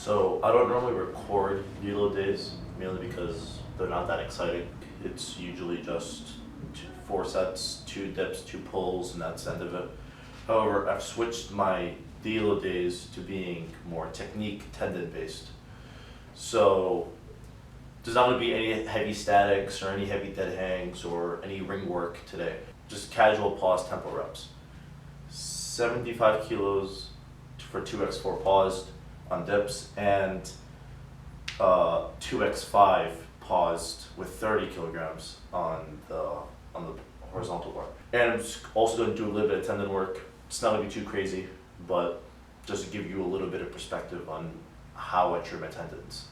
So I don't normally record Deload days, mainly because they're not that exciting. It's usually just 4 sets, 2 dips, 2 pulls, and that's the end of it. However, I've switched my Deload days to being more technique tendon based. So there's not going to be any heavy statics or any heavy dead hangs or any ring work today. Just casual pause tempo reps. 75 kilos for 2x4 paused on dips and 2x5 paused with 30 kilograms on the horizontal bar. And I'm just also going to do a little bit of tendon work. It's not going to be too crazy, but just to give you a little bit of perspective on how I trim my tendons.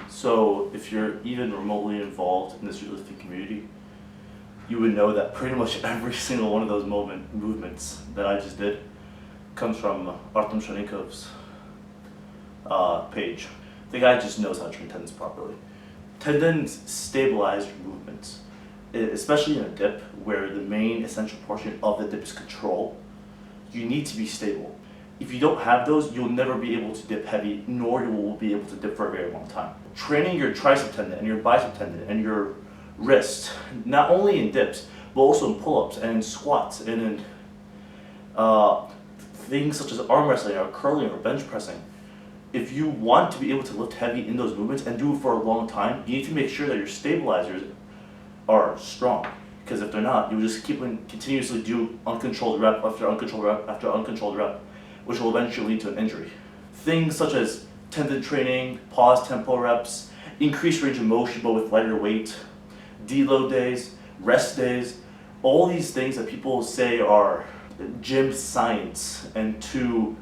So if you're even remotely involved in this weightlifting community, you would know that pretty much every single one of those movements that I just did comes from Artem Shaninkov's page. The guy just knows how to train tendons properly. Tendons stabilize your movements, especially in a dip where the main essential portion of the dip is control. You need to be stable. If you don't have those, you'll never be able to dip heavy, nor you will be able to dip for a very long time. Training your tricep tendon and your bicep tendon and your wrist, not only in dips, but also in pull-ups and in squats and in things such as arm wrestling or curling or bench pressing. If you want to be able to lift heavy in those movements and do it for a long time, you need to make sure that your stabilizers are strong. Because if they're not, you'll just keep on continuously do uncontrolled rep after uncontrolled rep after uncontrolled rep, which will eventually lead to an injury. Things such as tendon training, pause tempo reps, increased range of motion but with lighter weight, deload days, rest days, all these things that people say are gym science and too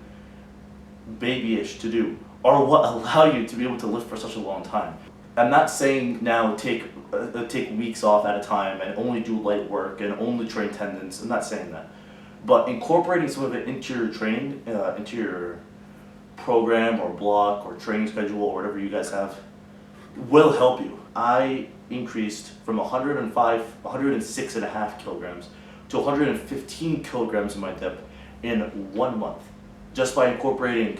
babyish to do are what allow you to be able to lift for such a long time. I'm not saying now take weeks off at a time and only do light work and only train tendons. I'm not saying that. But incorporating some of it into your training, into your program or block or training schedule or whatever you guys have, will help you. I increased from 106.5 kilograms to 115 kilograms in my dip in 1 month, just by incorporating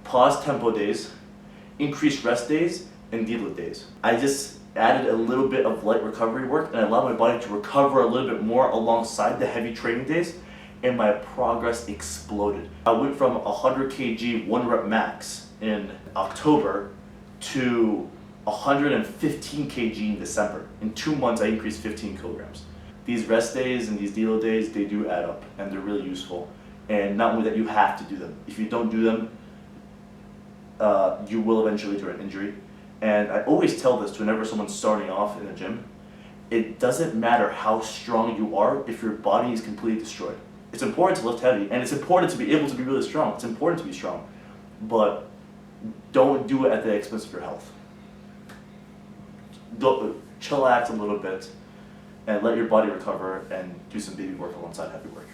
pause tempo days, increased rest days, and deload days. I just added a little bit of light recovery work and I allowed my body to recover a little bit more alongside the heavy training days, and my progress exploded. I went from 100 kg 1 rep max in October to 115 kg in December. In 2 months I increased 15 kilograms. These rest days and these deload days, they do add up and they're really useful. And not only that, you have to do them. If you don't do them, you will eventually do an injury. And I always tell this to whenever someone's starting off in the gym, it doesn't matter how strong you are if your body is completely destroyed. It's important to lift heavy, and it's important to be able to be really strong. It's important to be strong, but don't do it at the expense of your health. Chillax a little bit and let your body recover and do some baby work alongside heavy work.